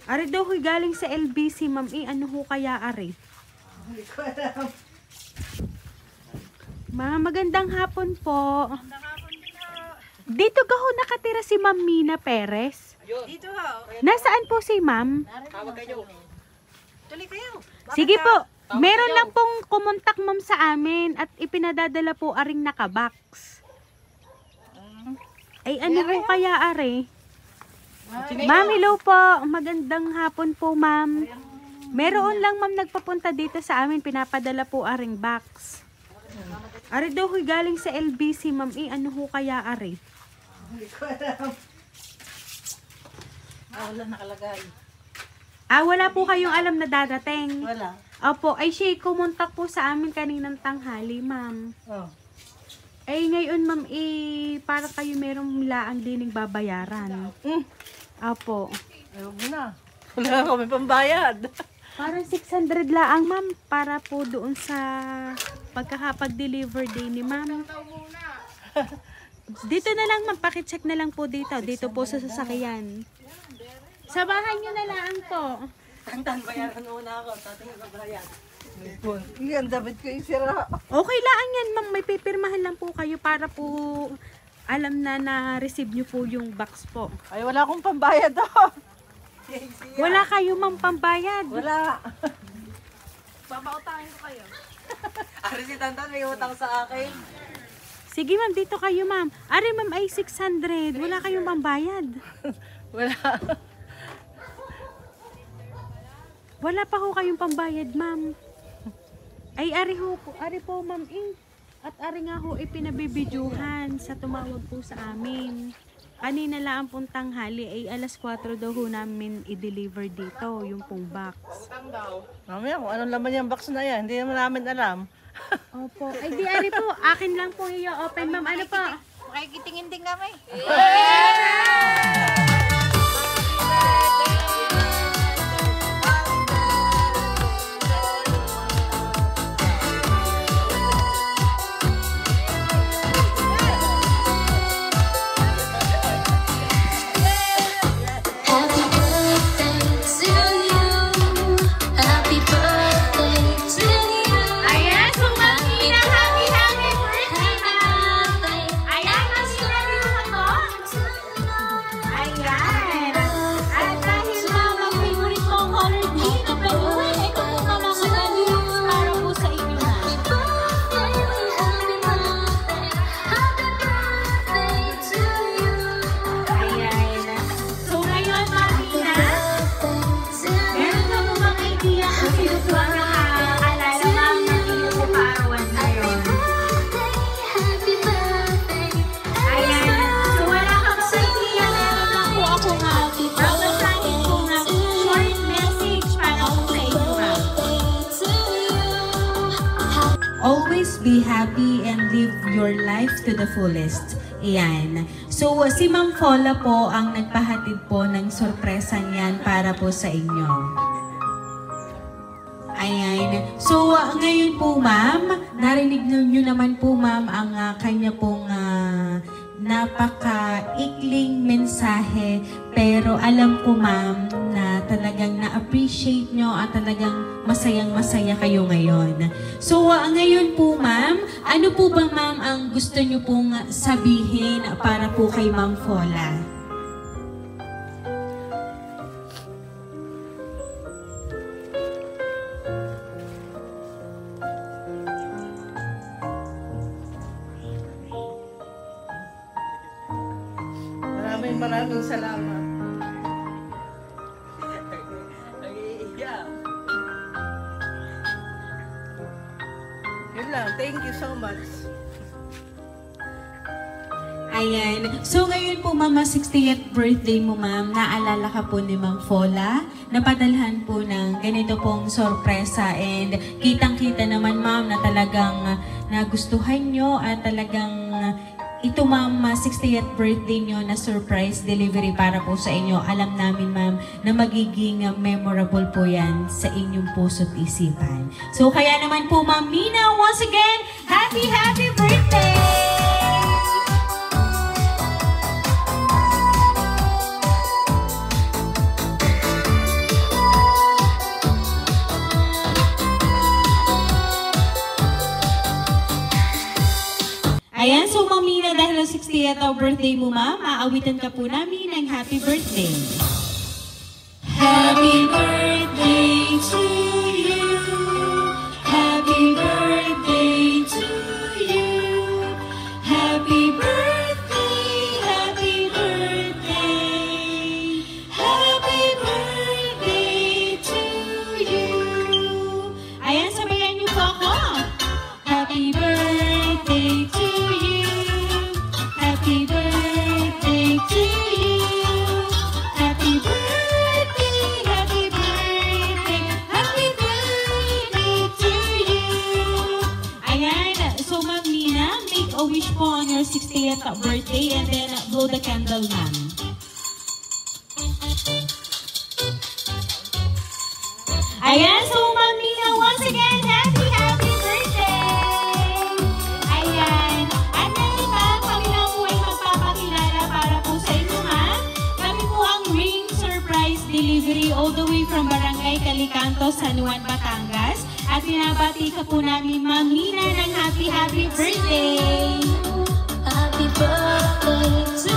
Ari daw huy galing sa LBC, ma'am. Ano ho kaya ari? Hindi ko alam. Ma'am, magandang hapon po. Magandang hapon din ho. Dito ka ho nakatira si Ma'am Mina Perez? Dito ho. Nasaan po si ma'am? Tawag kayo. Tuloy kayo. Sige po. Meron lang pong kumontak ma'am sa amin at ipinadadala po aring nakabox. Ay ano ho kaya ari? Ma'am, hello po. Magandang hapon po, ma'am. Meron lang, ma'am, nagpapunta dito sa amin. Pinapadala po aring box. Ari daw huy galing sa LBC, ma'am. Ano ho kaya ari? Hindi ko alam. Wala nakalagay. Wala po kayong alam na dadating. Wala. Opo, ay siya kumontak po sa amin kaninang tanghali, ma'am. Oh. Ay ngayon, ma'am, para kayo merong laang dining babayaran. Opo. Ayaw mo na. Wala kami pambayad. Parang 600 laang, ma'am, para po doon sa pagkakapag-deliver day ni ma'am. Dito na lang, ma'am, pakicheck na lang po dito. Dito po sa sasakyan. Sa bahay nyo na lang po. Tantan, bayaran muna ako. Tating babayan. Hindi, ang dapat ko isira. Okay lang yan, ma'am. May pipirmahan lang po kayo para po alam na na-receive nyo po yung box po. Ay, wala akong pambayad daw. Wala kayo, ma'am, pambayad. Wala. Papautahin ko kayo. Ari si Tantan, may utang sa akin. Sige, ma'am, dito kayo, ma'am. Ari, ma'am, ay 600. Wala kayong pambayad. Wala. Wala pa ho kayong pambayad, ma'am. Ay, ari po, ma'am, At ari nga ho, ipinabibidyuhan sa tumawag po sa amin. Kanina lang pong tanghali ay alas 4 daw ho namin i-deliver dito, yung pong box. Mamaya kung anong laman yung box na yan, hindi naman namin alam. Opo. Ay, di ari po, akin lang po i-open, ma'am. Ano po? Makikitingin din kami. Always be happy and live your life to the fullest. Ayan. So, si Ma'am Fola po ang nagpahatid po ng sorpresa niyan para po sa inyo. Ayan. So, ngayon po, ma'am, narinig niyo naman po, ma'am, ang kanya pong napaka-ikling mensahe. Pero alam ko, ma'am, na talagang na-appreciate nyo at talagang masayang-masaya kayo ngayon. So, ngayon po, ma'am, ano po ba, ma'am, ang gusto nyo pong sabihin para po kay Ma'am Fola? Maraming salamat. Nag-iiyak. Yun lang. Thank you so much. Ayan. So ngayon po, mama, 60th birthday mo, ma'am. Naalala ka po ni Ma'am Fola. Napadalhan po ng ganito pong sorpresa. And kitang-kita naman, ma'am, na talagang nagustuhan nyo at talagang ito, ma'am, 60th birthday nyo na surprise delivery para po sa inyo. Alam namin, ma'am, na magiging memorable po yan sa inyong puso't isipan. So, kaya naman po, Ma'am Mina, once again, happy, happy birthday! 60th birthday mo, ma'am. Aawitan ka po namin ng happy birthday. Happy birthday to you. Happy birthday to you. Happy birthday, happy birthday. Happy birthday to you. Ayan, sabayan niyo po ako. Happy birthday to you. Happy birthday to you. Happy birthday, happy birthday, happy birthday to you. Ayan, so Ma'am Nina, make a wish po on your 60th birthday and then blow the candle, ma'am. Ayan, so Ma'am Nina, once again, happy birthday! Ayan, at ngayon ma'am, kami na po ay magpapakilala para po sa inyo, ma'am. Kami po ang ring surprise delivery all the way from Barangay Calicanto, San Juan, Batangas. At pinabati ka po namin, Ma'am Nina, ng happy birthday! Happy birthday to